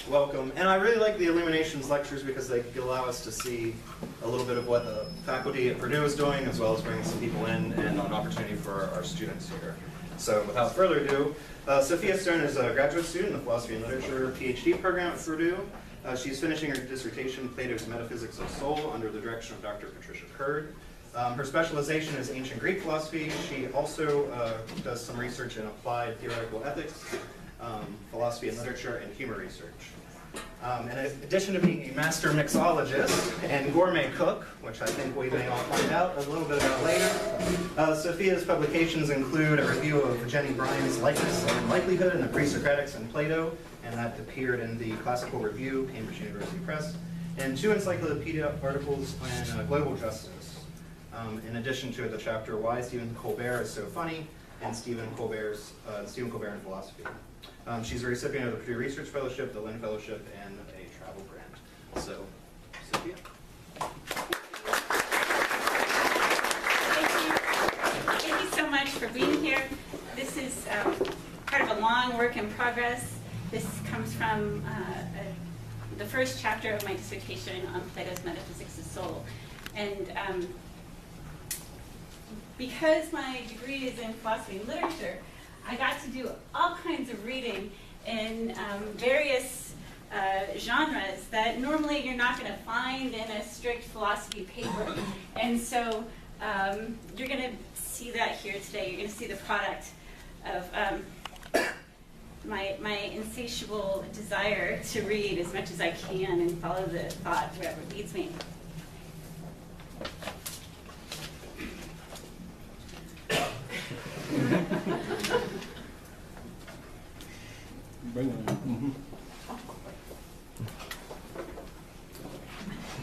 Welcome. And I really like the Illuminations lectures because they allow us to see a little bit of what the faculty at Purdue is doing, as well as bringing some people in and an opportunity for our students here. So without further ado, Sophia Stern is a graduate student in the Philosophy and Literature PhD program at Purdue. She's finishing her dissertation, Plato's Metaphysics of Soul, under the direction of Dr. Patricia Curd. Her specialization is ancient Greek philosophy. She also does some research in applied theoretical ethics, philosophy and literature, and humor research. In addition to being a master mixologist and gourmet cook, which I think we may all find out a little bit about later, Sophia's publications include a review of Jenny Bryan's Likeness and Likelihood in the Pre-Socratics and Plato, and that appeared in the Classical Review, Cambridge University Press, and 2 encyclopedia articles on global justice, in addition to the chapter Why Stephen Colbert is So Funny, and Stephen Colbert in Philosophy. She's a recipient of the Purdue Research Fellowship, the Lynn Fellowship, and a travel grant. So, Sophia. Thank you so much for being here. This is part of a long work in progress. This comes from the first chapter of my dissertation on Plato's Metaphysics of Soul. And because my degree is in philosophy and literature, I got to do all kinds of reading in various genres that normally you're not going to find in a strict philosophy paper. And so you're going to see that here today. You're going to see the product of my insatiable desire to read as much as I can and follow the thought wherever it leads me.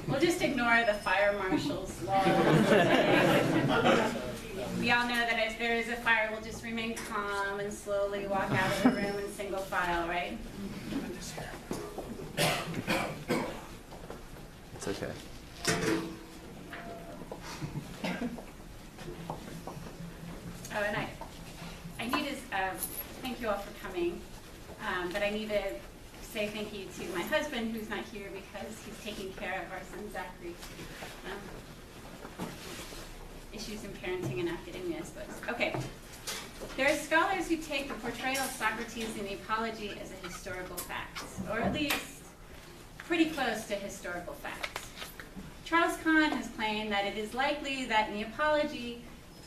We'll just ignore the fire marshal's law. We all know that if there is a fire, we'll just remain calm and slowly walk out of the room in single file, right? It's okay. Oh, and I need to thank you all for coming, but I need to say thank you to my husband, who's not here because he's taking care of our son Zachary. Issues in parenting and academia, I suppose. Okay. There are scholars who take the portrayal of Socrates in the Apology as a historical fact, or at least pretty close to historical facts. Charles Kahn has claimed that it is likely that in the Apology,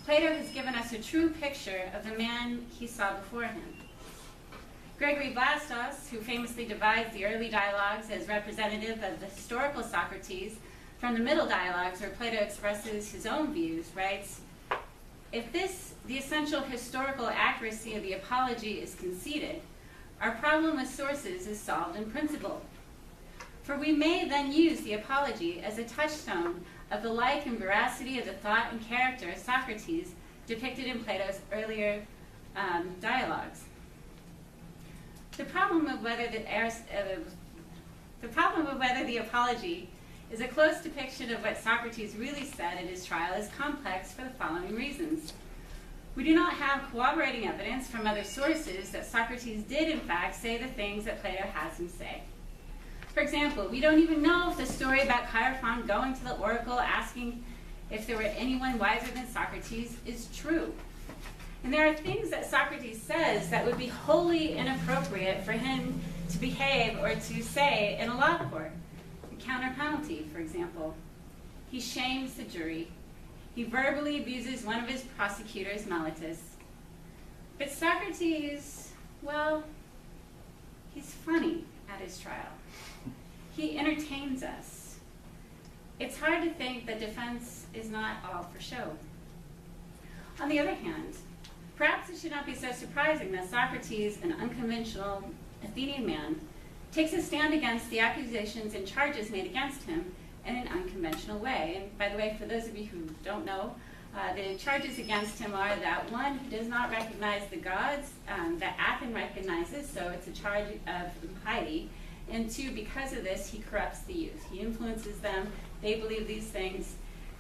Plato has given us a true picture of the man he saw before him. Gregory Vlastos, who famously divides the early dialogues as representative of the historical Socrates from the middle dialogues where Plato expresses his own views, writes, "If the essential historical accuracy of the Apology is conceded, our problem with sources is solved in principle. For we may then use the Apology as a touchstone of the like and veracity of the thought and character of Socrates depicted in Plato's earlier dialogues. The problem of whether the Apology is a close depiction of what Socrates really said at his trial is complex for the following reasons. We do not have corroborating evidence from other sources that Socrates did in fact say the things that Plato has him say. For example, we don't even know if the story about Chaerephon going to the oracle asking if there were anyone wiser than Socrates is true. And there are things that Socrates says that would be wholly inappropriate for him to behave or to say in a law court. Counter penalty, for example. He shames the jury. He verbally abuses one of his prosecutors, Meletus. But Socrates, well, he's funny at his trial. He entertains us. It's hard to think that defense is not all for show. On the other hand, perhaps it should not be so surprising that Socrates, an unconventional Athenian man, takes a stand against the accusations and charges made against him in an unconventional way. And by the way, for those of you who don't know, the charges against him are that one, he does not recognize the gods that Athens recognizes, so it's a charge of impiety. And two, because of this, he corrupts the youth. He influences them, they believe these things,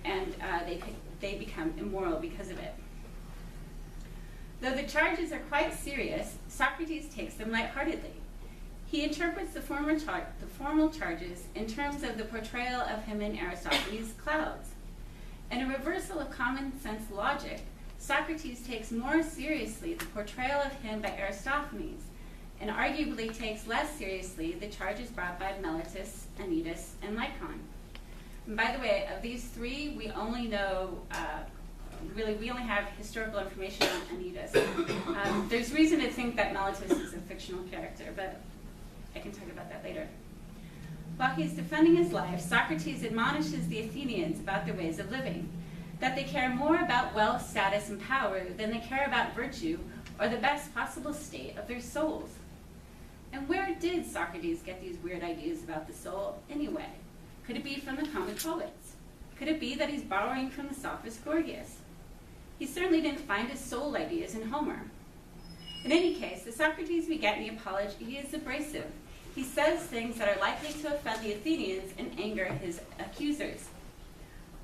and they become immoral because of it. Though the charges are quite serious, Socrates takes them lightheartedly. He interprets the formal charges in terms of the portrayal of him in Aristophanes' clouds. In a reversal of common sense logic, Socrates takes more seriously the portrayal of him by Aristophanes, and arguably takes less seriously the charges brought by Meletus, Anytus, and Lycon. And by the way, of these three, we only know, we only have historical information on Anytus. There's reason to think that Meletus is a fictional character, but I can talk about that later. While he's defending his life, Socrates admonishes the Athenians about their ways of living, that they care more about wealth, status, and power than they care about virtue or the best possible state of their souls. And where did Socrates get these weird ideas about the soul anyway? Could it be from the comic poets? Could it be that he's borrowing from the sophist Gorgias? He certainly didn't find his soul ideas in Homer. In any case, the Socrates we get in the Apology is abrasive. He says things that are likely to offend the Athenians and anger his accusers.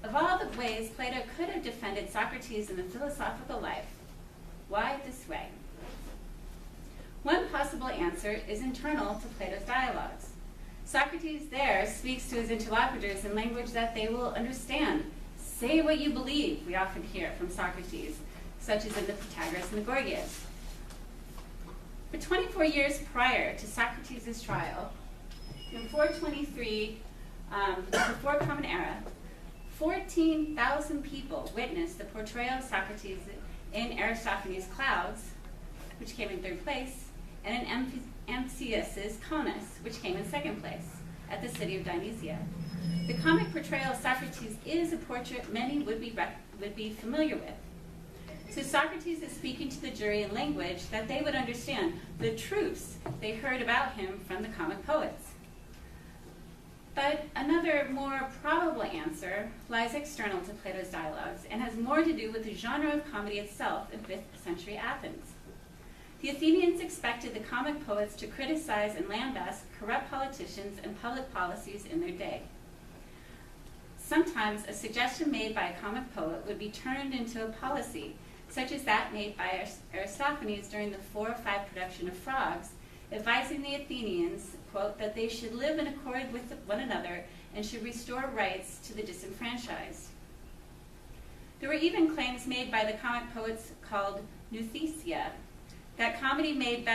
Of all the ways Plato could have defended Socrates in the philosophical life, why this way? One possible answer is internal to Plato's dialogues. Socrates there speaks to his interlocutors in language that they will understand. Say what you believe, we often hear from Socrates, such as in the Protagoras and the Gorgias. For 24 years prior to Socrates' trial, in 423, before Common Era, 14,000 people witnessed the portrayal of Socrates in Aristophanes' Clouds, which came in third place, and in Amcius' Conus, which came in second place, at the city of Dionysia. The comic portrayal of Socrates is a portrait many would be familiar with. So Socrates is speaking to the jury in language that they would understand, the truths they heard about him from the comic poets. But another more probable answer lies external to Plato's dialogues and has more to do with the genre of comedy itself in 5th century Athens. The Athenians expected the comic poets to criticize and lambast corrupt politicians and public policies in their day. Sometimes a suggestion made by a comic poet would be turned into a policy, such as that made by Aristophanes during the 405 production of Frogs, advising the Athenians, quote, that they should live in accord with one another and should restore rights to the disenfranchised. There were even claims made by the comic poets called nouthesia, that comedy made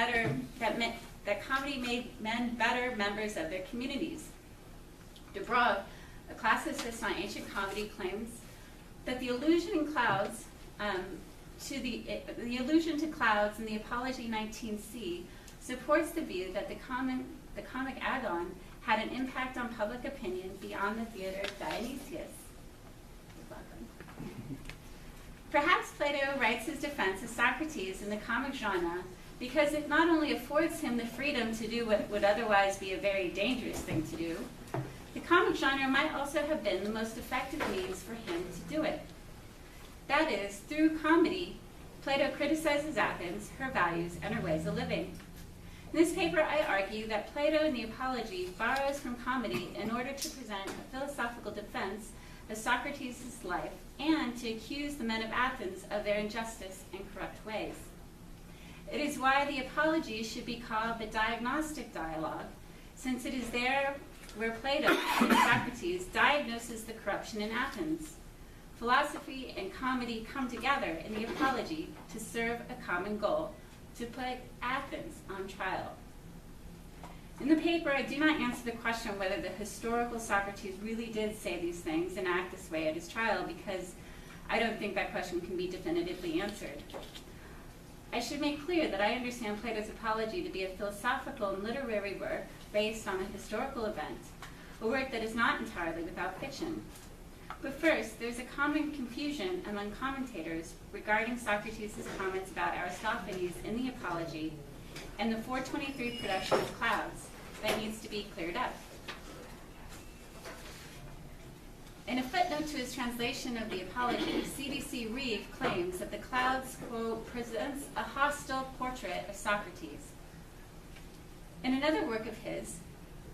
men better members of their communities. Dubrov, a classicist on ancient comedy, claims that the allusion in clouds the allusion to clouds in the Apology 19c supports the view that the comic agon had an impact on public opinion beyond the theater of Dionysius. Perhaps Plato writes his defense of Socrates in the comic genre because it not only affords him the freedom to do what would otherwise be a very dangerous thing to do, the comic genre might also have been the most effective means for him to do it. That is, through comedy, Plato criticizes Athens, her values, and her ways of living. In this paper, I argue that Plato in the Apology borrows from comedy in order to present a philosophical defense of Socrates' life and to accuse the men of Athens of their injustice and corrupt ways. It is why the Apology should be called the diagnostic dialogue, since it is there where Plato, and Socrates, diagnoses the corruption in Athens. Philosophy and comedy come together in the Apology to serve a common goal, to put Athens on trial. In the paper, I do not answer the question whether the historical Socrates really did say these things and act this way at his trial, because I don't think that question can be definitively answered. I should make clear that I understand Plato's Apology to be a philosophical and literary work based on a historical event, a work that is not entirely without fiction. But first, there's a common confusion among commentators regarding Socrates' comments about Aristophanes in the Apology and the 423 production of Clouds that needs to be cleared up. In a footnote to his translation of the Apology, C.D.C. Reeve claims that the Clouds, quote, presents a hostile portrait of Socrates. In another work of his,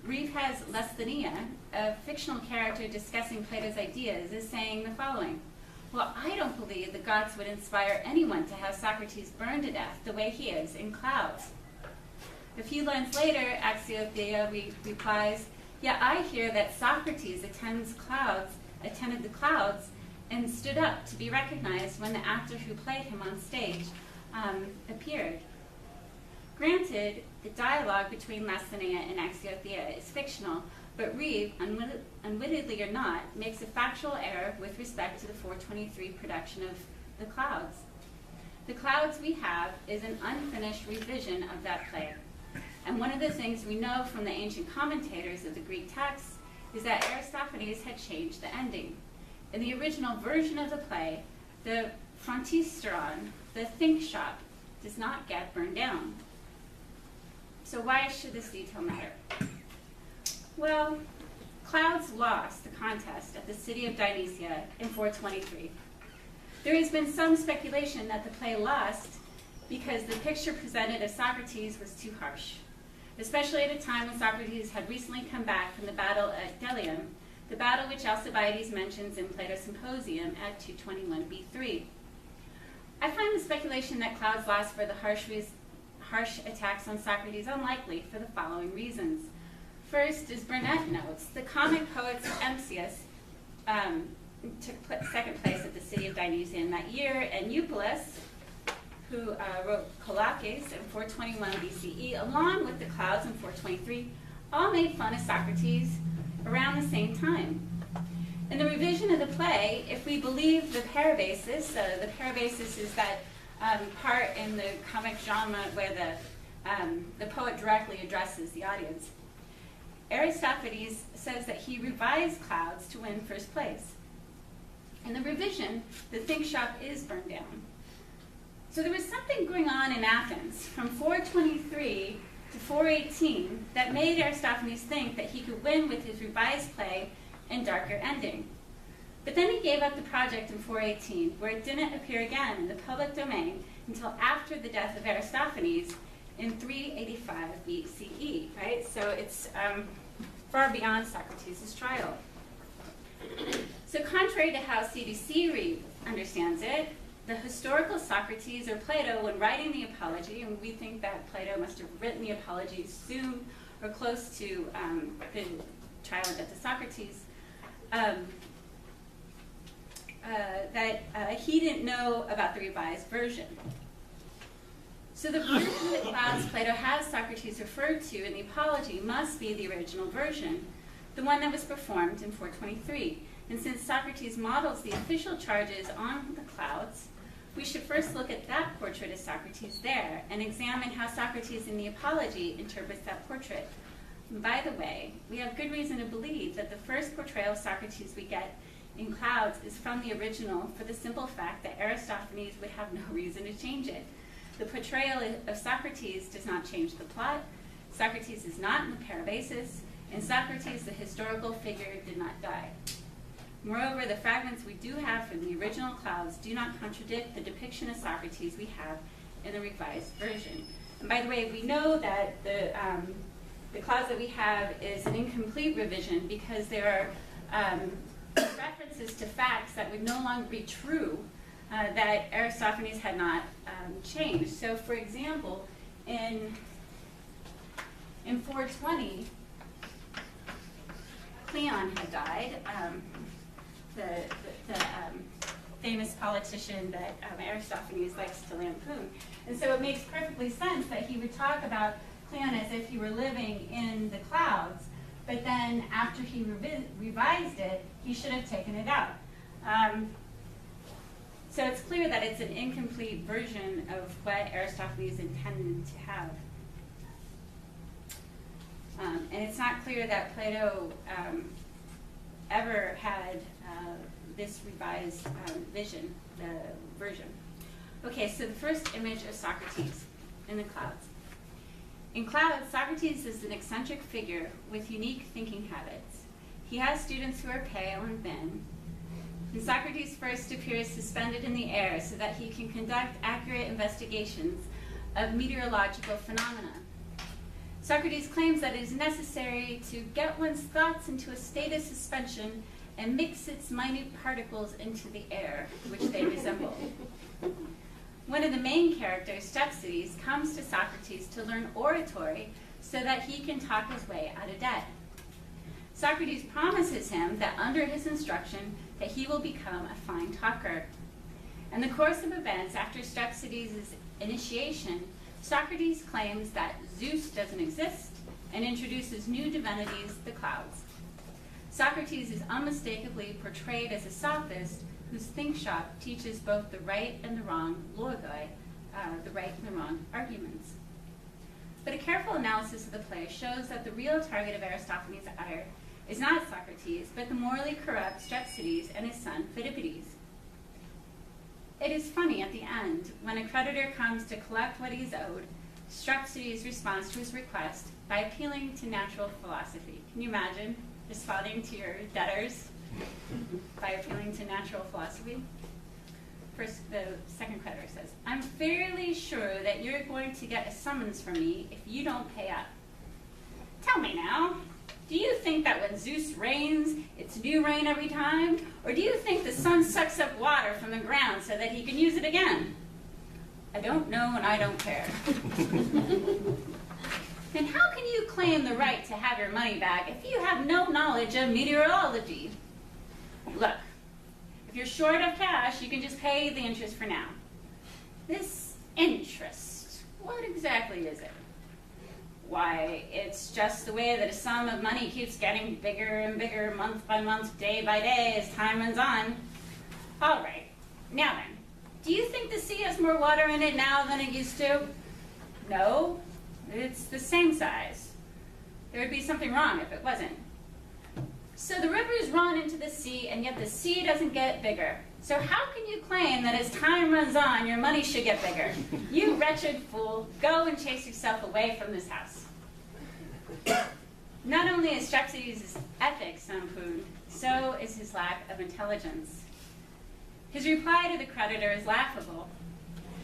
Reeve has Lesthenia, a fictional character discussing Plato's ideas, as saying the following: well, I don't believe the gods would inspire anyone to have Socrates burned to death the way he is in Clouds. A few lines later, Sophia replies, "Yeah, I hear that Socrates attended the clouds and stood up to be recognized when the actor who played him on stage appeared." Granted, the dialogue between Lastheneia and Sophia is fictional, but Reeve, unwittingly or not, makes a factual error with respect to the 423 production of The Clouds. The Clouds we have is an unfinished revision of that play. And one of the things we know from the ancient commentators of the Greek texts is that Aristophanes had changed the ending. In the original version of the play, the frontisteron, the think shop, does not get burned down. So why should this detail matter? Well, Clouds lost the contest at the city of Dionysia in 423. There has been some speculation that the play lost because the picture presented of Socrates was too harsh, especially at a time when Socrates had recently come back from the battle at Delium, the battle which Alcibiades mentions in Plato's Symposium at 221 B3. I find the speculation that Clouds lost for the harsh attacks on Socrates unlikely for the following reasons. First, as Burnett notes, the comic poet Empsius took second place at the city of Dionysia in that year, and Eupolis, who wrote Colachis in 421 BCE, along with the Clouds in 423, all made fun of Socrates around the same time. In the revision of the play, if we believe the parabasis, the parabasis is that part in the comic genre where the poet directly addresses the audience. Aristophanes says that he revised Clouds to win first place. In the revision, the think shop is burned down. So there was something going on in Athens from 423 to 418 that made Aristophanes think that he could win with his revised play and darker ending. But then he gave up the project in 418, where it didn't appear again in the public domain until after the death of Aristophanes in 385 BCE, right? So it's far beyond Socrates' trial. So contrary to how CDC understands it, the historical Socrates or Plato, when writing the Apology, and we think that Plato must have written the Apology soon or close to the trial and death of Socrates, that he didn't know about the revised version. So the version that Clouds Plato has Socrates referred to in the Apology must be the original version, the one that was performed in 423. And since Socrates models the official charges on the Clouds, we should first look at that portrait of Socrates there and examine how Socrates in the Apology interprets that portrait. And by the way, we have good reason to believe that the first portrayal of Socrates we get in Clouds is from the original for the simple fact that Aristophanes would have no reason to change it. The portrayal of Socrates does not change the plot, Socrates is not in the parabasis, and Socrates, the historical figure, did not die. Moreover, the fragments we do have from the original Clouds do not contradict the depiction of Socrates we have in the revised version. And by the way, we know that the Clouds that we have is an incomplete revision because there are references to facts that would no longer be true that Aristophanes had not changed. So, for example, in 420, Cleon had died, the famous politician that Aristophanes likes to lampoon. And so it makes perfectly sense that he would talk about Cleon as if he were living in the Clouds, but then after he revised it, he should have taken it out. So it's clear that it's an incomplete version of what Aristophanes intended to have. And it's not clear that Plato ever had this revised version. Okay, so the first image of Socrates in the Clouds. In Clouds, Socrates is an eccentric figure with unique thinking habits. He has students who are pale and thin. And Socrates first appears suspended in the air so that he can conduct accurate investigations of meteorological phenomena. Socrates claims that it is necessary to get one's thoughts into a state of suspension and mix its minute particles into the air, which they resemble. One of the main characters, Socrates, comes to Socrates to learn oratory so that he can talk his way out of debt. Socrates promises him that under his instruction that he will become a fine talker. In the course of events after Socrates' initiation, Socrates claims that Zeus doesn't exist and introduces new divinities, the clouds. Socrates is unmistakably portrayed as a sophist whose think shop teaches both the right and the wrong logoi, the right and the wrong arguments. But a careful analysis of the play shows that the real target of Aristophanes' ire is not Socrates, but the morally corrupt Socrates and his son Philippides. It is funny at the end, when a creditor comes to collect what he's owed, Socrates responds to his request by appealing to natural philosophy. Can you imagine responding to your debtors by appealing to natural philosophy? First, the second creditor says, "I'm fairly sure that you're going to get a summons from me if you don't pay up. Tell me now, do you think that when Zeus rains, it's new rain every time? Or do you think the sun sucks up water from the ground so that he can use it again?" "I don't know and I don't care." "Then how can you claim the right to have your money back if you have no knowledge of meteorology?" "Look, if you're short of cash, you can just pay the interest for now." "This interest, what exactly is it?" "Why, it's just the way that a sum of money keeps getting bigger and bigger month by month, day by day, as time runs on." "All right, now then, do you think the sea has more water in it now than it used to?" "No, it's the same size. There would be something wrong if it wasn't." "So the rivers run into the sea, and yet the sea doesn't get bigger. So how can you claim that as time runs on, your money should get bigger? You wretched fool, go and chase yourself away from this house." Not only is Socrates' ethics unproved, so is his lack of intelligence. His reply to the creditor is laughable.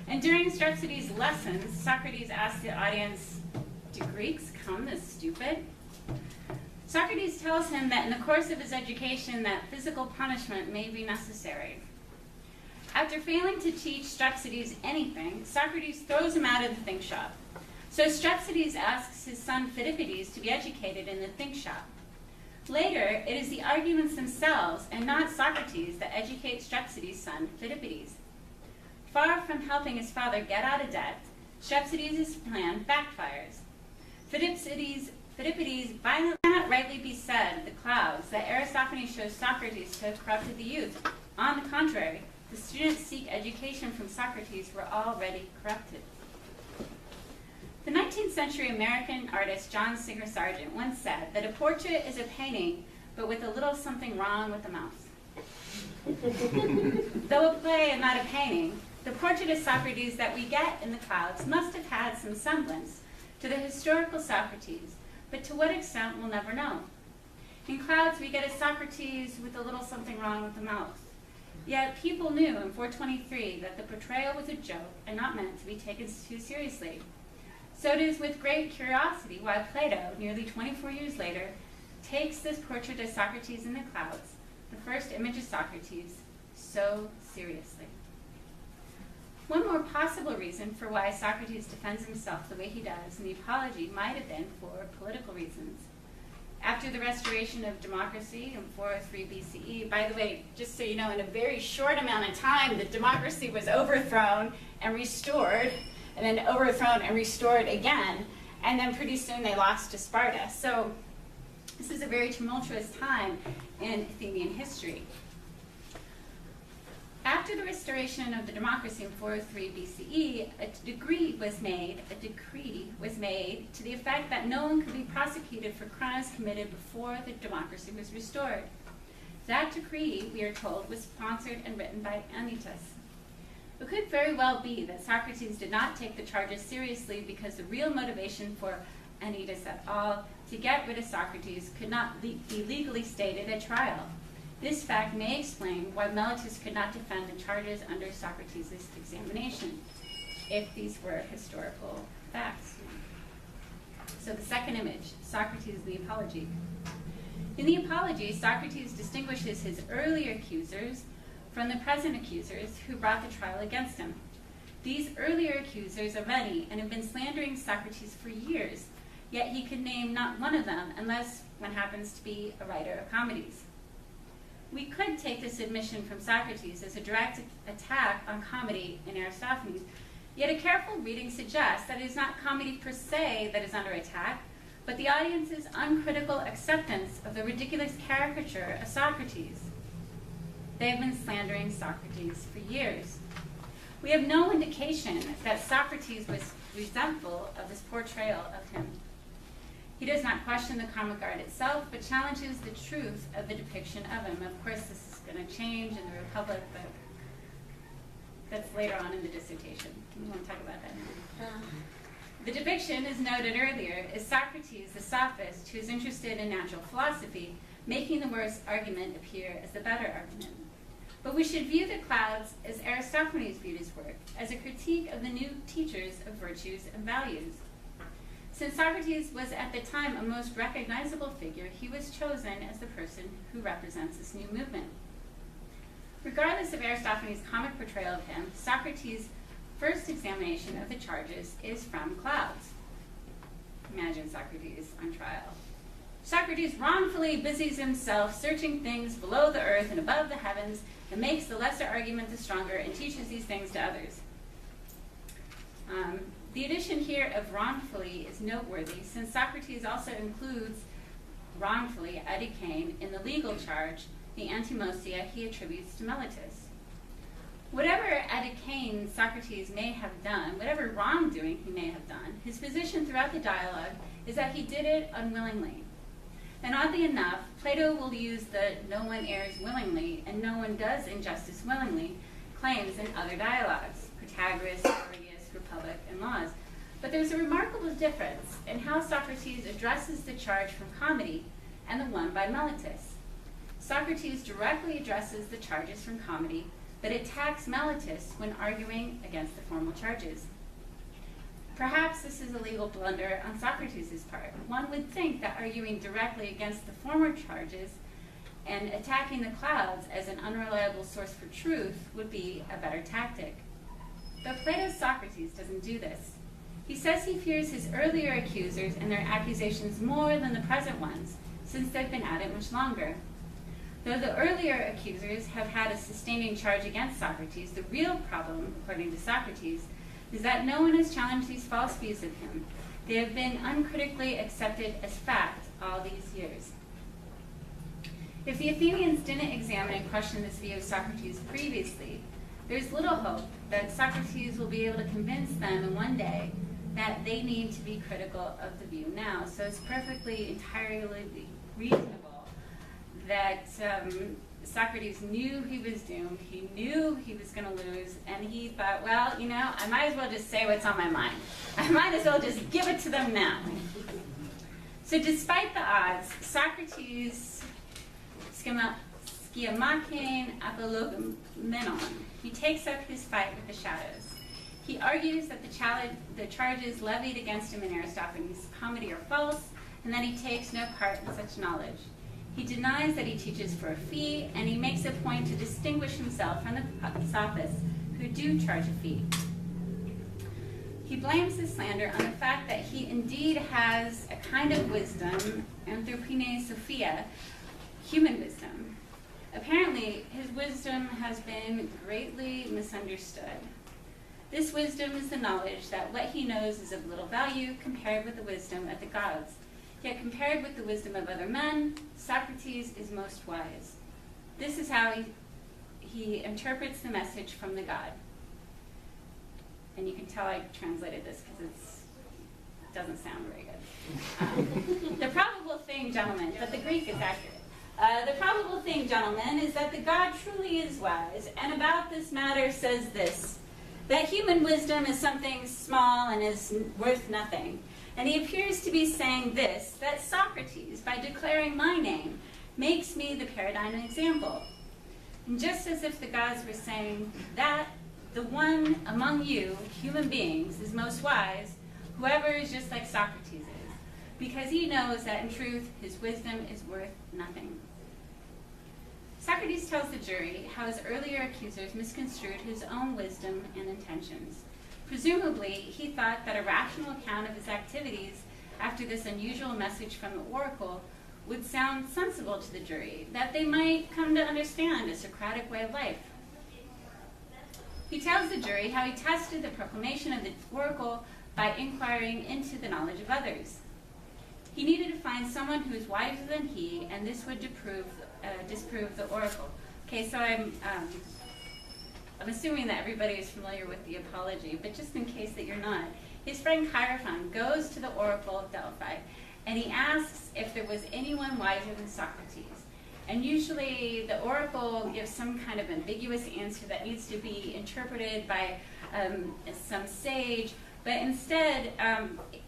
And during Socrates' lessons, Socrates asked the audience, "Do Greeks come this stupid?" Socrates tells him that in the course of his education that physical punishment may be necessary. After failing to teach Socrates anything, Socrates throws him out of the think shop. So Socrates asks his son Philippides to be educated in the think shop. Later, it is the arguments themselves and not Socrates that educate Socrates' son Philippides. Far from helping his father get out of debt, Socrates' plan backfires. Philippides violently cannot rightly be said of the clouds that Aristophanes shows Socrates to have corrupted the youth. On the contrary, the students seek education from Socrates who are already corrupted. The 19th century American artist John Singer Sargent once said that a portrait is a painting, but with a little something wrong with the mouth. Though a play and not a painting, the portrait of Socrates that we get in the clouds must have had some semblance to the historical Socrates, but to what extent we'll never know. In clouds, we get a Socrates with a little something wrong with the mouth. Yet people knew in 423 that the portrayal was a joke and not meant to be taken too seriously. So it is with great curiosity why Plato, nearly 24 years later, takes this portrait of Socrates in the clouds, the first image of Socrates, so seriously. One more possible reason for why Socrates defends himself the way he does in the Apology might have been for political reasons. After the restoration of democracy in 403 BCE, by the way, just so you know, in a very short amount of time, the democracy was overthrown and restored, and then overthrown and restored again, and then pretty soon they lost to Sparta. So this is a very tumultuous time in Athenian history. After the restoration of the democracy in 403 BCE, a decree was made to the effect that no one could be prosecuted for crimes committed before the democracy was restored. That decree, we are told, was sponsored and written by Anytus. It could very well be that Socrates did not take the charges seriously because the real motivation for Anytus at all to get rid of Socrates could not be legally stated at trial. This fact may explain why Meletus could not defend the charges under Socrates' examination, if these were historical facts. So the second image, Socrates, the Apology. In the Apology, Socrates distinguishes his earlier accusers from the present accusers who brought the trial against him. These earlier accusers are many and have been slandering Socrates for years, yet he could name not one of them unless one happens to be a writer of comedies. We could take this admission from Socrates as a direct attack on comedy in Aristophanes, yet a careful reading suggests that it is not comedy per se that is under attack, but the audience's uncritical acceptance of the ridiculous caricature of Socrates. They have been slandering Socrates for years. We have no indication that Socrates was resentful of this portrayal of him. He does not question the comic art itself, but challenges the truth of the depiction of him. Of course, this is going to change in the Republic, but that's later on in the dissertation. We won't talk about that now. The depiction, as noted earlier, is Socrates, the sophist, who is interested in natural philosophy, making the worst argument appear as the better argument. But we should view the clouds as Aristophanes viewed his work, as a critique of the new teachers of virtues and values. Since Socrates was at the time a most recognizable figure, he was chosen as the person who represents this new movement. Regardless of Aristophanes' comic portrayal of him, Socrates' first examination of the charges is from clouds. Imagine Socrates on trial. Socrates wrongfully busies himself searching things below the earth and above the heavens, and makes the lesser argument the stronger, and teaches these things to others. The addition here of wrongfully is noteworthy, since Socrates also includes wrongfully archē in the legal charge, the antimosia he attributes to Meletus. Whatever archē Socrates may have done, whatever wrongdoing he may have done, his position throughout the dialogue is that he did it unwillingly. And oddly enough, Plato will use the "no one errs willingly" and "no one does injustice willingly" claims in other dialogues, Protagoras, Gorgias, Republic, and Laws. But there's a remarkable difference in how Socrates addresses the charge from comedy and the one by Meletus. Socrates directly addresses the charges from comedy, but attacks Meletus when arguing against the formal charges. Perhaps this is a legal blunder on Socrates' part. One would think that arguing directly against the former charges and attacking the clouds as an unreliable source for truth would be a better tactic. But Plato's Socrates doesn't do this. He says he fears his earlier accusers and their accusations more than the present ones, since they've been at it much longer. Though the earlier accusers have had a sustaining charge against Socrates, the real problem, according to Socrates, is that no one has challenged these false views of him. They have been uncritically accepted as fact all these years. If the Athenians didn't examine and question this view of Socrates previously, there's little hope that Socrates will be able to convince them in one day that they need to be critical of the view now. So it's perfectly, entirely reasonable that Socrates knew he was doomed, he knew he was going to lose, and he thought, well, you know, I might as well just say what's on my mind. I might as well just give it to them now. So despite the odds, Socrates, skiamakein apologomenon, he takes up his fight with the shadows. He argues that the charges levied against him in Aristophanes' comedy are false, and that he takes no part in such knowledge. He denies that he teaches for a fee, and he makes a point to distinguish himself from the sophists who do charge a fee. He blames his slander on the fact that he indeed has a kind of wisdom, anthropine Sophia, human wisdom. Apparently, his wisdom has been greatly misunderstood. This wisdom is the knowledge that what he knows is of little value compared with the wisdom of the gods. Yet compared with the wisdom of other men, Socrates is most wise. This is how he interprets the message from the god. And you can tell I translated this because it doesn't sound very good. The probable thing, gentlemen, but the Greek is accurate. The probable thing, gentlemen, is that the god truly is wise, and about this matter says this, that human wisdom is something small and is worth nothing. And he appears to be saying this, that Socrates, by declaring my name, makes me the paradigm example. And just as if the gods were saying that the one among you, human beings, is most wise, whoever is just like Socrates is, because he knows that in truth his wisdom is worth nothing. Socrates tells the jury how his earlier accusers misconstrued his own wisdom and intentions. Presumably, he thought that a rational account of his activities after this unusual message from the oracle would sound sensible to the jury, that they might come to understand a Socratic way of life. He tells the jury how he tested the proclamation of the oracle by inquiring into the knowledge of others. He needed to find someone who was wiser than he, and this would disprove the oracle. Okay, so I'm assuming that everybody is familiar with the apology, but just in case that you're not, his friend Hierophant goes to the oracle of Delphi, and he asks if there was anyone wiser than Socrates. And usually the oracle gives some kind of ambiguous answer that needs to be interpreted by some sage, but instead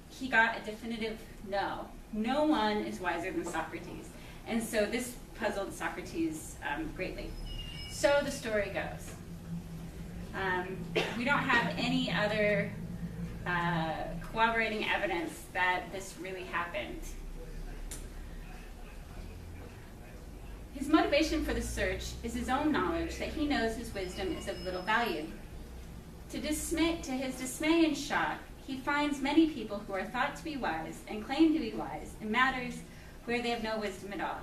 he got a definitive no. No one is wiser than Socrates. And so this puzzled Socrates greatly. So the story goes. We don't have any other corroborating evidence that this really happened. His motivation for the search is his own knowledge that he knows his wisdom is of little value. To his dismay and shock, he finds many people who are thought to be wise and claim to be wise in matters where they have no wisdom at all.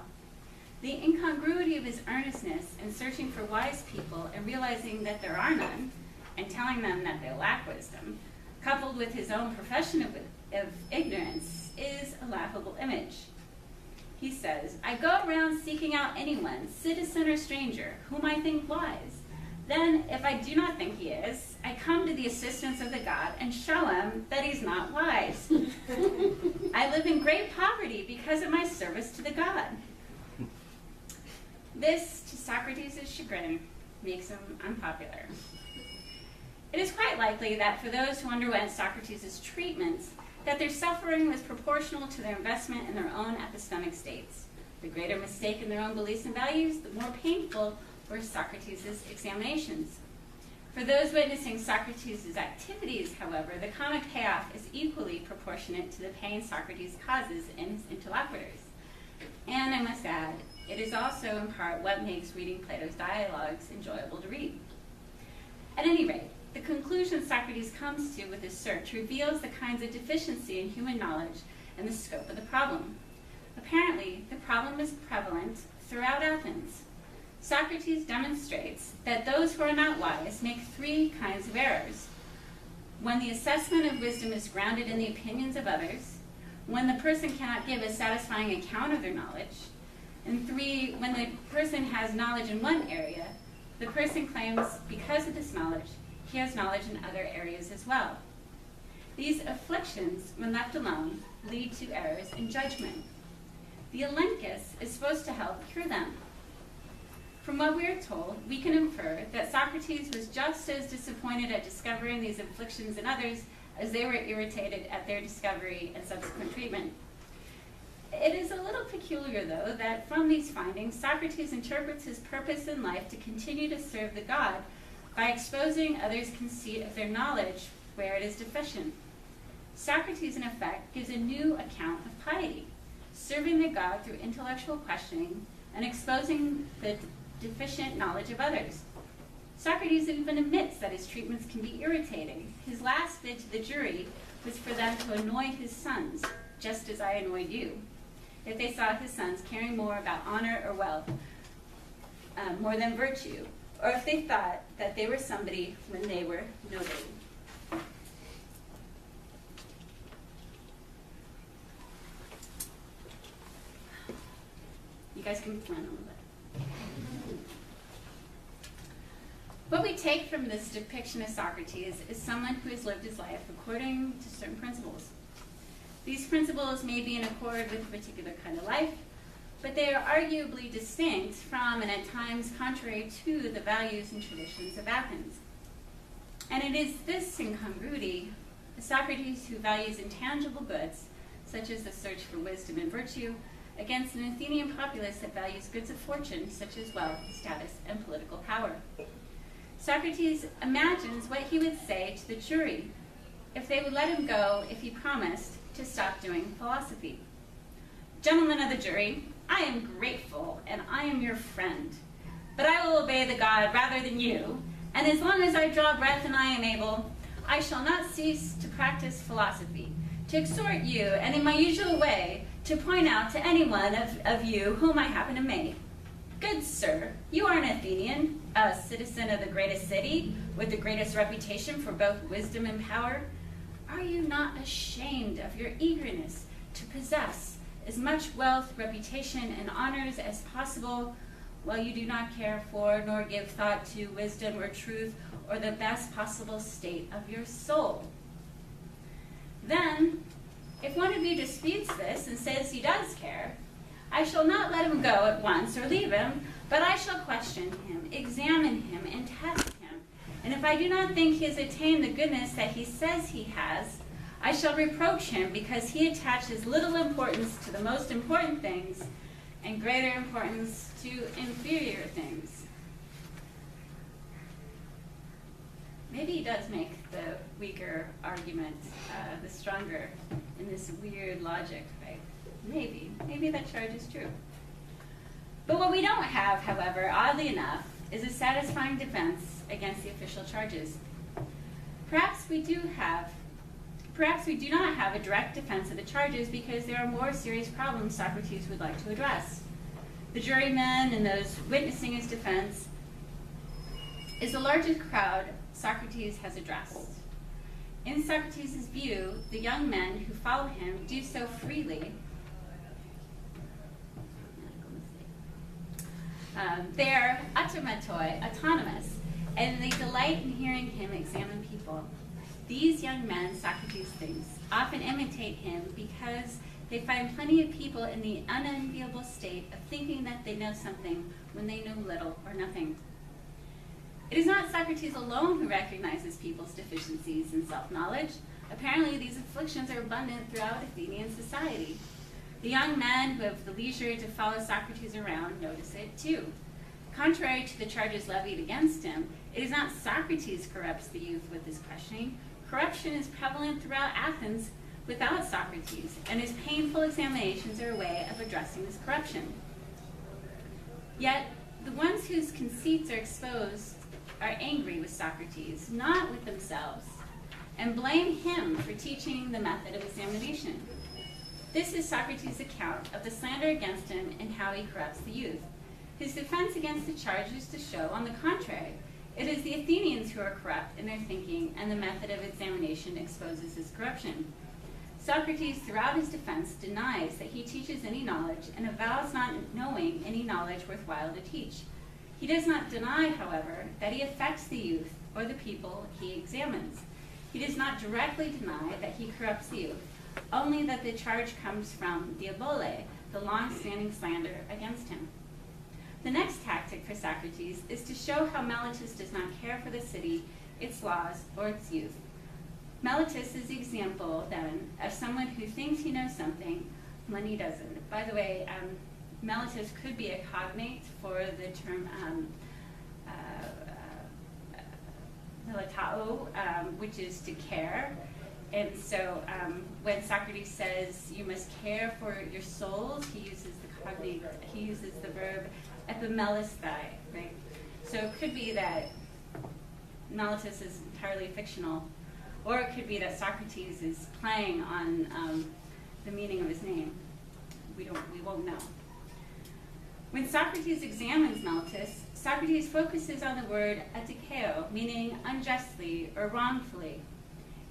The incongruity of his earnestness in searching for wise people and realizing that there are none, and telling them that they lack wisdom, coupled with his own profession of ignorance, is a laughable image. He says, I go around seeking out anyone, citizen or stranger, whom I think wise. Then, if I do not think he is, I come to the assistance of the god and show him that he's not wise. I live in great poverty because of my service to the god. This, to Socrates' chagrin, makes him unpopular. It is quite likely that for those who underwent Socrates' treatments, that their suffering was proportional to their investment in their own epistemic states. The greater mistake in their own beliefs and values, the more painful were Socrates' examinations. For those witnessing Socrates' activities, however, the comic payoff is equally proportionate to the pain Socrates causes in his interlocutors. And I must add, it is also in part what makes reading Plato's dialogues enjoyable to read. At any rate, the conclusion Socrates comes to with his search reveals the kinds of deficiency in human knowledge and the scope of the problem. Apparently, the problem is prevalent throughout Athens. Socrates demonstrates that those who are not wise make three kinds of errors. When the assessment of wisdom is grounded in the opinions of others, when the person cannot give a satisfying account of their knowledge, and three, when the person has knowledge in one area, the person claims because of this knowledge, he has knowledge in other areas as well. These afflictions, when left alone, lead to errors in judgment. The elenchus is supposed to help cure them. From what we are told, we can infer that Socrates was just as disappointed at discovering these afflictions in others as they were irritated at their discovery and subsequent treatment. It is a little peculiar, though, that from these findings, Socrates interprets his purpose in life to continue to serve the god by exposing others' conceit of their knowledge where it is deficient. Socrates, in effect, gives a new account of piety, serving the god through intellectual questioning and exposing the deficient knowledge of others. Socrates even admits that his treatments can be irritating. His last bid to the jury was for them to annoy his sons, just as I annoyed you, if they saw his sons caring more about honor or wealth, more than virtue, or if they thought that they were somebody when they were nobody. You guys can plan a little bit. What we take from this depiction of Socrates is someone who has lived his life according to certain principles. These principles may be in accord with a particular kind of life, but they are arguably distinct from and at times contrary to the values and traditions of Athens. And it is this incongruity, a Socrates who values intangible goods, such as the search for wisdom and virtue, against an Athenian populace that values goods of fortune, such as wealth, status, and political power. Socrates imagines what he would say to the jury if they would let him go if he promised to stop doing philosophy. Gentlemen of the jury, I am grateful and I am your friend, but I will obey the god rather than you, and as long as I draw breath and I am able, I shall not cease to practice philosophy, to exhort you, and in my usual way, to point out to any one of you whom I happen to meet. Good sir, you are an Athenian, a citizen of the greatest city, with the greatest reputation for both wisdom and power. Are you not ashamed of your eagerness to possess as much wealth, reputation, and honors as possible, while you do not care for nor give thought to wisdom or truth or the best possible state of your soul? Then, if one of you disputes this and says he does care, I shall not let him go at once or leave him, but I shall question him, examine him, and test him. And if I do not think he has attained the goodness that he says he has, I shall reproach him because he attaches little importance to the most important things and greater importance to inferior things. Maybe he does make the weaker argument the stronger in this weird logic, right? Maybe that charge is true. But what we don't have, however, oddly enough, is a satisfying defense against the official charges. Perhaps we do not have a direct defense of the charges because there are more serious problems Socrates would like to address. The jurymen and those witnessing his defense is the largest crowd Socrates has addressed. In Socrates' view, the young men who follow him do so freely. They are automatoi, autonomous, and they delight in hearing him examine people. These young men, Socrates thinks, often imitate him because they find plenty of people in the unenviable state of thinking that they know something when they know little or nothing. It is not Socrates alone who recognizes people's deficiencies in self-knowledge. Apparently, these afflictions are abundant throughout Athenian society. The young men who have the leisure to follow Socrates around notice it too. Contrary to the charges levied against him, it is not Socrates corrupts the youth with his questioning. Corruption is prevalent throughout Athens without Socrates, and his painful examinations are a way of addressing this corruption. Yet, the ones whose conceits are exposed are angry with Socrates, not with themselves, and blame him for teaching the method of examination. This is Socrates' account of the slander against him and how he corrupts the youth. His defense against the charge is to show, on the contrary, it is the Athenians who are corrupt in their thinking, and the method of examination exposes his corruption. Socrates, throughout his defense, denies that he teaches any knowledge and avows not knowing any knowledge worthwhile to teach. He does not deny, however, that he affects the youth or the people he examines. He does not directly deny that he corrupts the youth, only that the charge comes from diabole, the long-standing slander against him. The next tactic for Socrates is to show how Meletus does not care for the city, its laws, or its youth. Meletus is the example, then, of someone who thinks he knows something when he doesn't. By the way, Meletus could be a cognate for the term meletao, which is to care. And so when Socrates says you must care for your souls, he uses the cognate, he uses the verb epimelisthai, right? So it could be that Meletus is entirely fictional, or it could be that Socrates is playing on the meaning of his name. We won't know. When Socrates examines Meletus, Socrates focuses on the word atikeo, meaning unjustly or wrongfully.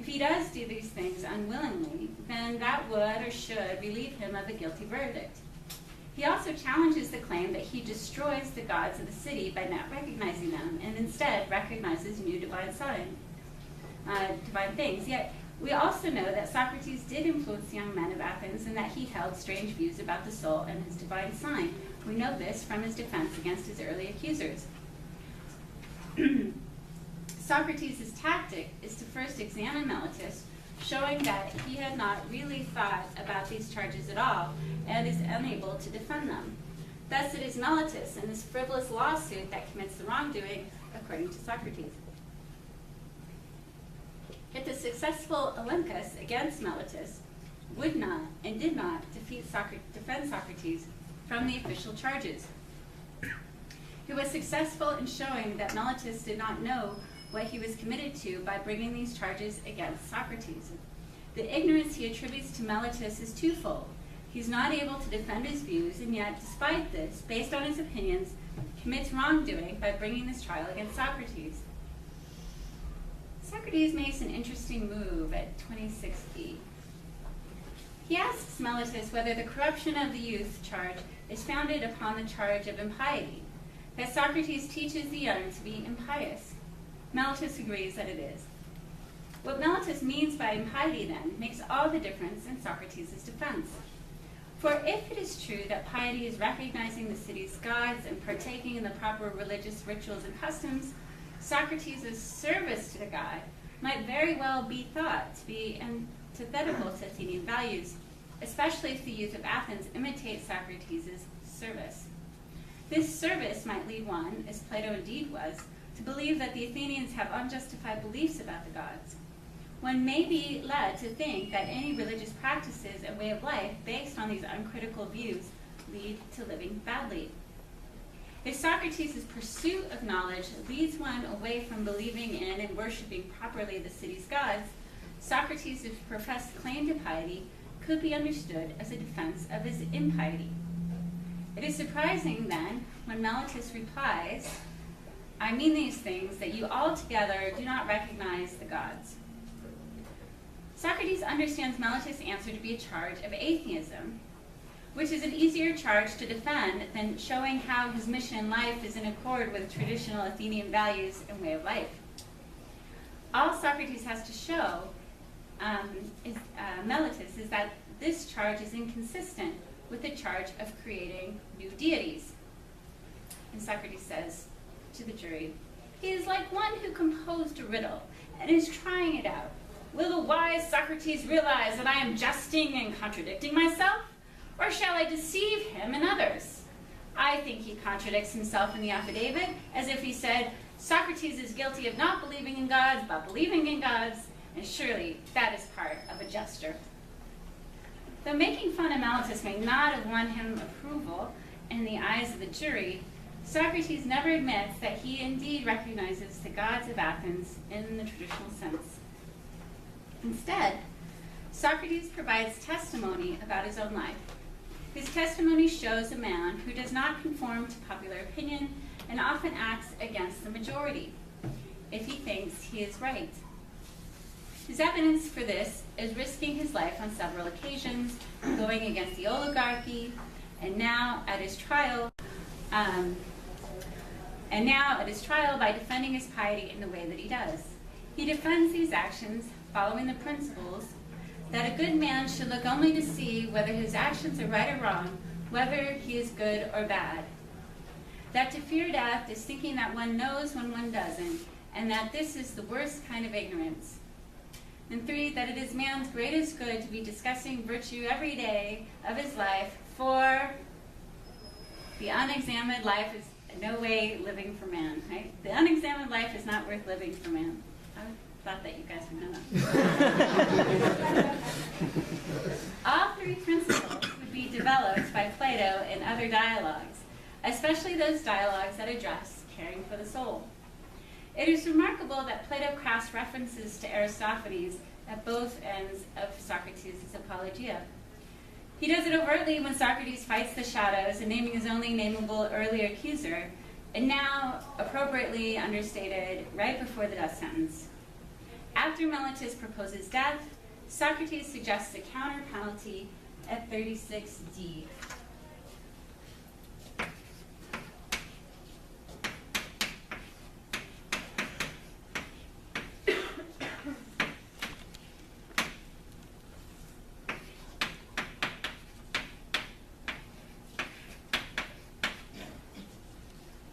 If he does do these things unwillingly, then that would or should relieve him of a guilty verdict. He also challenges the claim that he destroys the gods of the city by not recognizing them, and instead recognizes new divine things. Yet, we also know that Socrates did influence young men of Athens and that he held strange views about the soul and his divine sign. We know this from his defense against his early accusers. Socrates' tactic is to first examine Meletus, showing that he had not really thought about these charges at all and is unable to defend them. Thus, it is Meletus and this frivolous lawsuit that commits the wrongdoing, according to Socrates. Yet the successful Olympius against Meletus would not and did not defend Socrates from the official charges. He was successful in showing that Meletus did not know what he was committed to by bringing these charges against Socrates. The ignorance he attributes to Meletus is twofold. He's not able to defend his views, and yet, despite this, based on his opinions, commits wrongdoing by bringing this trial against Socrates. Socrates makes an interesting move at 26b. He asks Meletus whether the corruption of the youth charge is founded upon the charge of impiety, that Socrates teaches the young to be impious. Meletus agrees that it is. What Meletus means by impiety, then, makes all the difference in Socrates' defense. For if it is true that piety is recognizing the city's gods and partaking in the proper religious rituals and customs, Socrates' service to the god might very well be thought to be antithetical to Athenian values, especially if the youth of Athens imitate Socrates' service. This service might lead one, as Plato indeed was, to believe that the Athenians have unjustified beliefs about the gods. One may be led to think that any religious practices and way of life based on these uncritical views lead to living badly. If Socrates' pursuit of knowledge leads one away from believing in and worshiping properly the city's gods, Socrates' professed claim to piety could be understood as a defense of his impiety. It is surprising, then, when Meletus replies, "I mean these things, that you altogether do not recognize the gods." Socrates understands Meletus' answer to be a charge of atheism, which is an easier charge to defend than showing how his mission in life is in accord with traditional Athenian values and way of life. All Socrates has to show Meletus is that this charge is inconsistent with the charge of creating new deities. And Socrates says to the jury, "He is like one who composed a riddle and is trying it out. Will the wise Socrates realize that I am jesting and contradicting myself? Or shall I deceive him and others? I think he contradicts himself in the affidavit, as if he said, Socrates is guilty of not believing in gods, but believing in gods, and surely that is part of a jester." Though making fun of Meletus may not have won him approval in the eyes of the jury, Socrates never admits that he indeed recognizes the gods of Athens in the traditional sense. Instead, Socrates provides testimony about his own life. His testimony shows a man who does not conform to popular opinion and often acts against the majority, if he thinks he is right. His evidence for this is risking his life on several occasions, going against the oligarchy, and now at his trial by defending his piety in the way that he does. He defends these actions following the principles that a good man should look only to see whether his actions are right or wrong, whether he is good or bad. That to fear death is thinking that one knows when one doesn't, and that this is the worst kind of ignorance. And 3, that it is man's greatest good to be discussing virtue every day of his life, for the unexamined life is in no way living for man, right? The unexamined life is not worth living for man. I thought that you guys would know that. All 3 principles would be developed by Plato in other dialogues, especially those dialogues that address caring for the soul. It is remarkable that Plato crafts references to Aristophanes at both ends of Socrates' Apologia. He does it overtly when Socrates fights the shadows and naming his only nameable earlier accuser, and now appropriately understated right before the death sentence. After Meletus proposes death, Socrates suggests a counter penalty at 36d.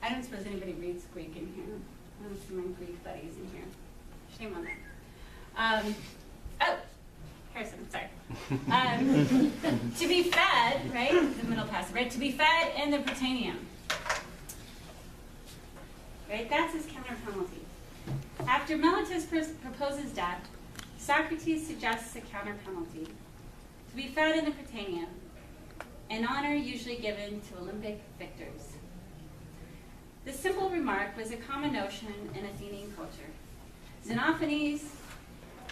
I don't suppose anybody reads Greek in here. I don't see my Greek buddies in here. Shame on them. Harrison, sorry. To be fed, right, the middle passive, right? To be fed in the Prytaneum. Right, that's his counter penalty. After Meletus proposes death, Socrates suggests a counter penalty. To be fed in the Prytaneum, an honor usually given to Olympic victors. This simple remark was a common notion in Athenian culture. Xenophanes,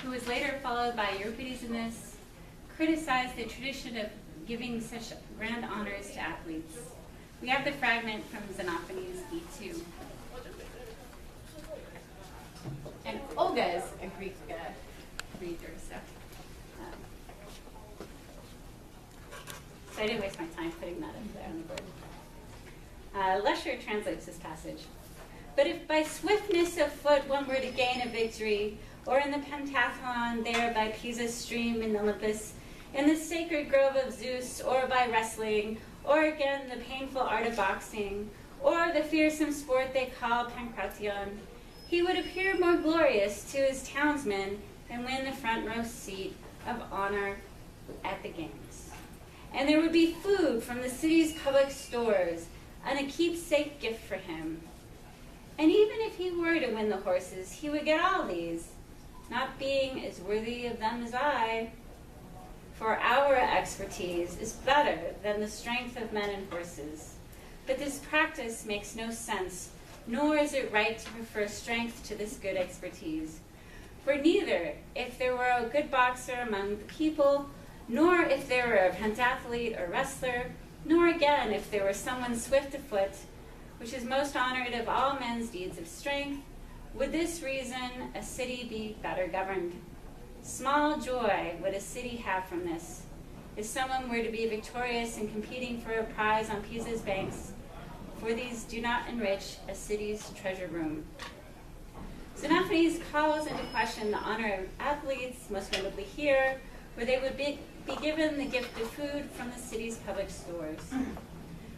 who was later followed by Euripides in this, criticized the tradition of giving such grand honors to athletes. We have the fragment from Xenophanes E2. And Olga is a Greek reader, so I didn't waste my time putting that up there on the board. Lesher translates this passage. But if by swiftness of foot one were to gain a victory, or in the pentathlon there by Pisa's stream in Olympus, in the sacred grove of Zeus, or by wrestling, or again the painful art of boxing, or the fearsome sport they call pankration, he would appear more glorious to his townsmen than win the front row seat of honor at the games. And there would be food from the city's public stores, and a keepsake gift for him. And even if he were to win the horses, he would get all these, not being as worthy of them as I. For our expertise is better than the strength of men and horses. But this practice makes no sense, nor is it right to prefer strength to this good expertise. For neither, if there were a good boxer among the people, nor if there were a pentathlete or wrestler, nor again if there were someone swift of foot, which is most honored of all men's deeds of strength, would this reason a city be better governed. Small joy would a city have from this, if someone were to be victorious in competing for a prize on Pisa's banks, for these do not enrich a city's treasure room. Xenophanes calls into question the honor of athletes, most notably here, where they would be given the gift of food from the city's public stores.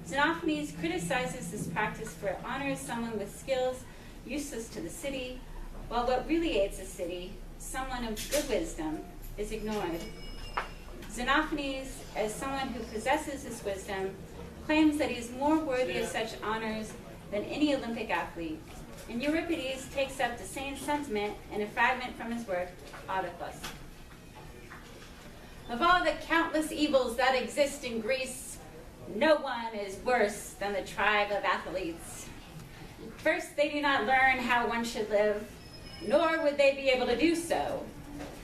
Xenophanes criticizes this practice for it honors someone with skills useless to the city, while what really aids the city, someone of good wisdom, is ignored. Xenophanes, as someone who possesses this wisdom, claims that he is more worthy of such honors than any Olympic athlete, and Euripides takes up the same sentiment in a fragment from his work, Oedipus. Of all the countless evils that exist in Greece, no one is worse than the tribe of athletes. First, they do not learn how one should live, nor would they be able to do so.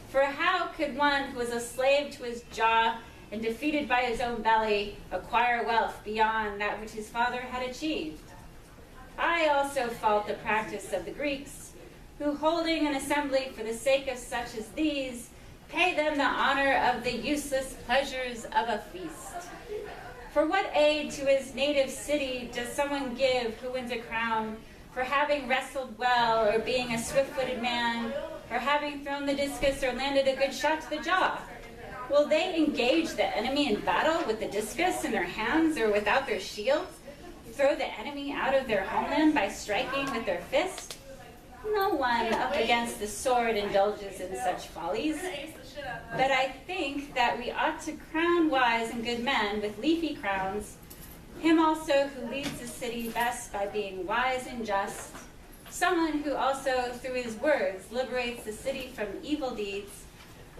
For how could one who was a slave to his jaw and defeated by his own belly acquire wealth beyond that which his father had achieved? I also fault the practice of the Greeks, who, holding an assembly for the sake of such as these, pay them the honor of the useless pleasures of a feast. For what aid to his native city does someone give who wins a crown for having wrestled well, or being a swift-footed man, or having thrown the discus or landed a good shot to the jaw? Will they engage the enemy in battle with the discus in their hands or without their shields? Throw the enemy out of their homeland by striking with their fist? No one up against the sword indulges in such follies. But I think that we ought to crown wise and good men with leafy crowns, him also who leads the city best by being wise and just, someone who also through his words liberates the city from evil deeds,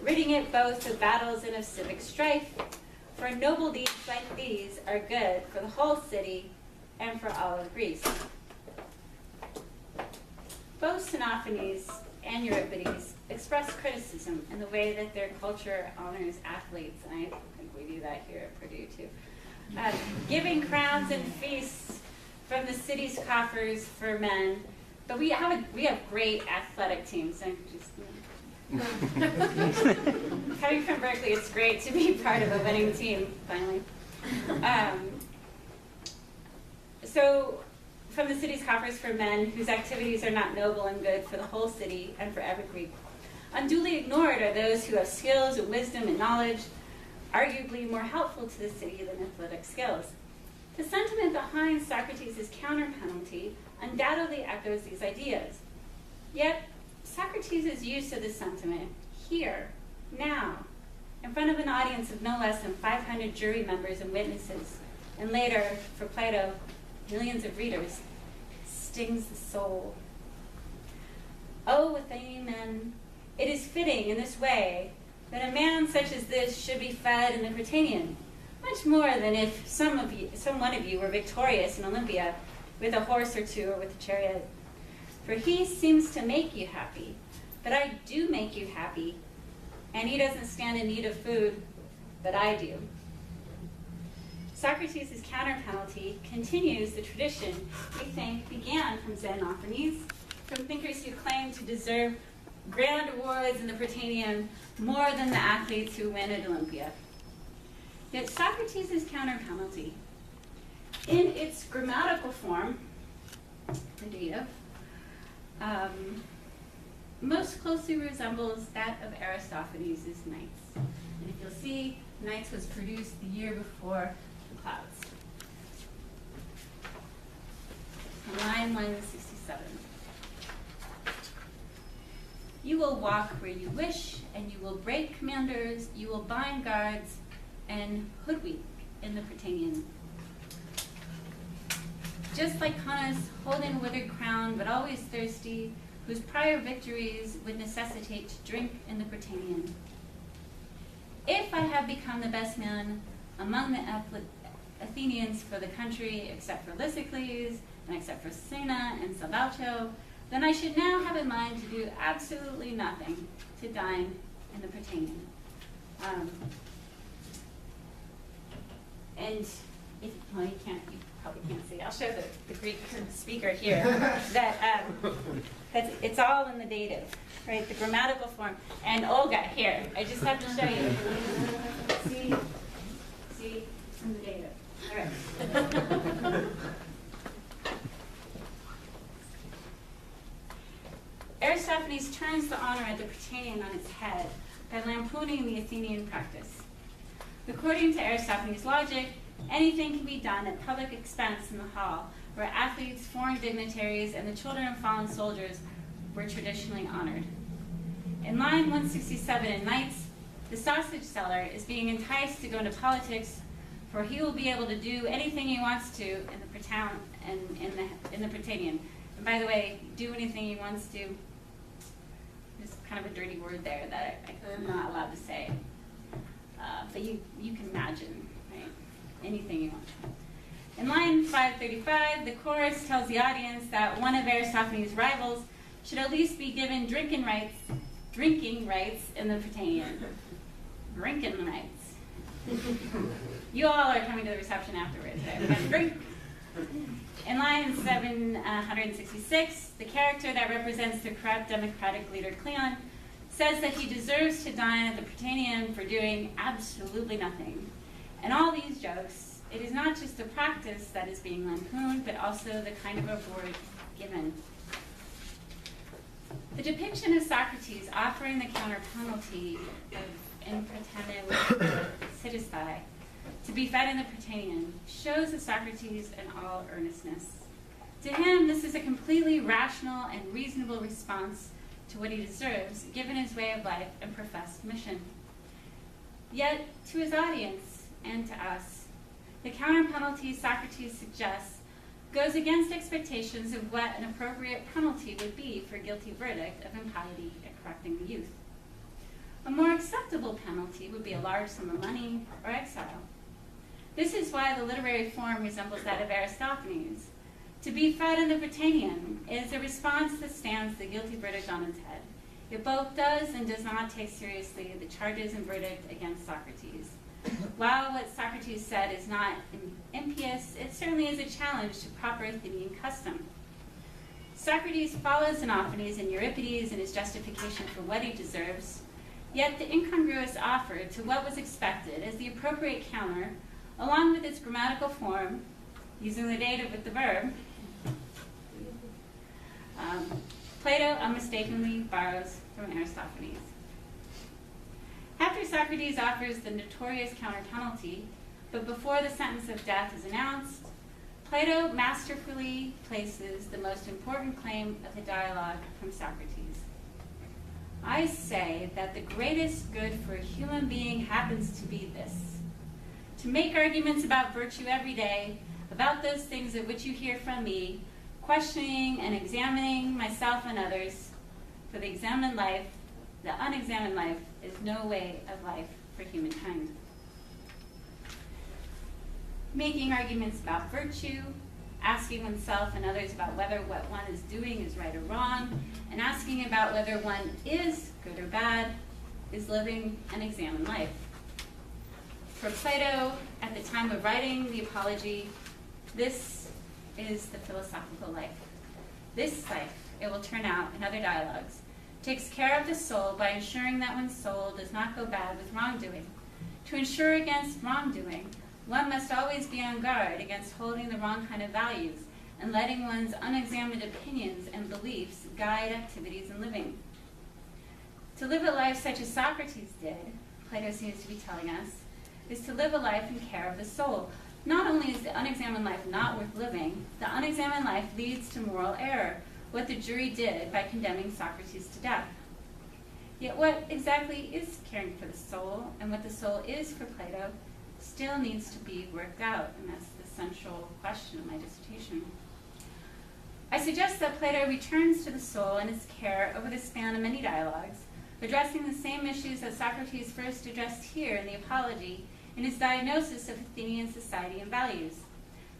ridding it both of battles and of civic strife, for noble deeds like these are good for the whole city and for all of Greece. Both Xenophanes and Euripides express criticism in the way that their culture honors athletes, and I think we do that here at Purdue too. Giving crowns and feasts from the city's coffers for men, but we have great athletic teams. And coming from Berkeley, it's great to be part of a winning team finally. So from the city's coffers for men whose activities are not noble and good for the whole city and for every Greek. Unduly ignored are those who have skills and wisdom and knowledge, arguably more helpful to the city than athletic skills. The sentiment behind Socrates' counterpenalty undoubtedly echoes these ideas. Yet, Socrates' use of this sentiment, here, now, in front of an audience of no less than 500 jury members and witnesses, and later, for Plato, millions of readers, stings the soul. Oh, Athenian men, it is fitting in this way that a man such as this should be fed in the Prytaneum, much more than if some one of you were victorious in Olympia with a horse or two or with a chariot. For he seems to make you happy, but I do make you happy, and he doesn't stand in need of food, but I do. Socrates' counter-penalty continues the tradition we think began from Xenophanes, from thinkers who claim to deserve grand awards in the Prytaneum more than the athletes who win at Olympia. Yet Socrates' counter-penalty, in its grammatical form, the dative, most closely resembles that of Aristophanes' Knights. And if you'll see, Knights was produced the year before the Clouds. Line 167. You will walk where you wish, and you will break commanders, you will bind guards, and hoodwink in the Prytanean. Just like Hannes, holding a withered crown, but always thirsty, whose prior victories would necessitate to drink in the Prytanean. If I have become the best man among the Athenians for the country, except for Lysicles, and except for Sena and Sabalto, then I should now have in mind to do absolutely nothing to dine in the Prytanean. And if, well, you probably can't see. I'll show the Greek speaker here that it's all in the dative, right? The grammatical form. And Olga, here, I just have to show you. See, in the dative. All right. Aristophanes turns the honor at the Prytanean on its head by lampooning the Athenian practice. According to Aristophanes' logic, anything can be done at public expense in the hall, where athletes, foreign dignitaries, and the children of fallen soldiers were traditionally honored. In line 167 in Knights, the sausage seller is being enticed to go into politics, for he will be able to do anything he wants to in the Prytanean. And by the way, do anything he wants to, there's kind of a dirty word there that I'm not allowed to say. But you can imagine, right? Anything you want. In line 535, the chorus tells the audience that one of Aristophanes' rivals should at least be given drinking rights in the Prytanean. Drinking rights. You all are coming to the reception afterwards. Right? We're gonna drink. In line 766, the character that represents the corrupt democratic leader Cleon says that he deserves to dine at the Prytanean for doing absolutely nothing. And all these jokes, it is not just the practice that is being lampooned, but also the kind of reward given. The depiction of Socrates offering the counter-penalty of in Prytanean citizen to be fed in the Prytanean shows the Socrates in all earnestness. To him, this is a completely rational and reasonable response to what he deserves, given his way of life and professed mission. Yet, to his audience and to us, the counter-penalty Socrates suggests goes against expectations of what an appropriate penalty would be for a guilty verdict of impiety and corrupting the youth. A more acceptable penalty would be a large sum of money or exile. This is why the literary form resembles that of Aristophanes. To be fed in the Prytanean is a response that stands the guilty verdict on its head. It both does and does not take seriously the charges and verdict against Socrates. While what Socrates said is not impious, it certainly is a challenge to proper Athenian custom. Socrates follows Xenophanes and Euripides in his justification for what he deserves, yet the incongruous offer to what was expected as the appropriate counter, along with its grammatical form, using the dative with the verb, Plato unmistakably borrows from Aristophanes. After Socrates offers the notorious counter-penalty, but before the sentence of death is announced, Plato masterfully places the most important claim of the dialogue from Socrates. I say that the greatest good for a human being happens to be this: to make arguments about virtue every day, about those things of which you hear from me, questioning and examining myself and others. For the examined life, the unexamined life, is no way of life for humankind. Making arguments about virtue, asking oneself and others about whether what one is doing is right or wrong, and asking about whether one is good or bad, is living an examined life. For Plato, at the time of writing the Apology, this is the philosophical life. This life, it will turn out in other dialogues, takes care of the soul by ensuring that one's soul does not go bad with wrongdoing. To ensure against wrongdoing, one must always be on guard against holding the wrong kind of values and letting one's unexamined opinions and beliefs guide activities and living. To live a life such as Socrates did, Plato seems to be telling us, is to live a life in care of the soul. Not only is the unexamined life not worth living, the unexamined life leads to moral error, what the jury did by condemning Socrates to death. Yet what exactly is caring for the soul, and what the soul is for Plato, still needs to be worked out, and that's the central question of my dissertation. I suggest that Plato returns to the soul and its care over the span of many dialogues, addressing the same issues that Socrates first addressed here in the Apology in his diagnosis of Athenian society and values.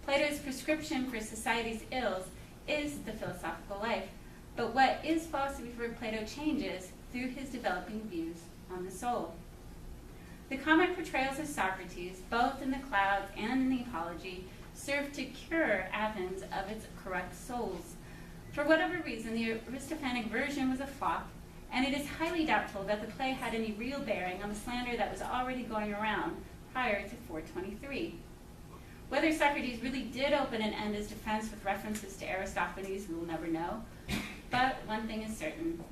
Plato's prescription for society's ills is the philosophical life, but what is philosophy for Plato changes through his developing views on the soul. The comic portrayals of Socrates, both in the Clouds and in the Apology, serve to cure Athens of its corrupt souls. For whatever reason, the Aristophanic version was a flop, and it is highly doubtful that the play had any real bearing on the slander that was already going around prior to 423. Whether Socrates really did open and end his defense with references to Aristophanes, we will never know, but one thing is certain.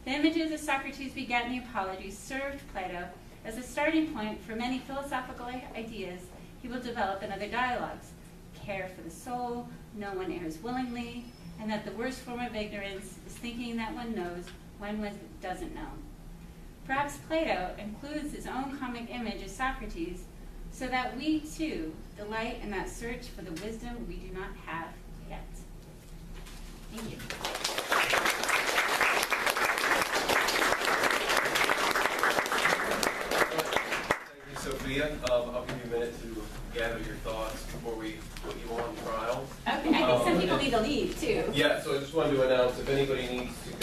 The images of Socrates we get in the Apology served Plato as a starting point for many philosophical ideas he will develop in other dialogues. Care for the soul, no one errs willingly, and that the worst form of ignorance is thinking that one knows when one doesn't know. Perhaps Plato includes his own comic image of Socrates so that we too delight in that search for the wisdom we do not have yet. Thank you. Sophia, I'll give you a minute to gather your thoughts before we put you on trial. Okay, I think some people need to leave too. Yeah, so I just wanted to announce if anybody needs to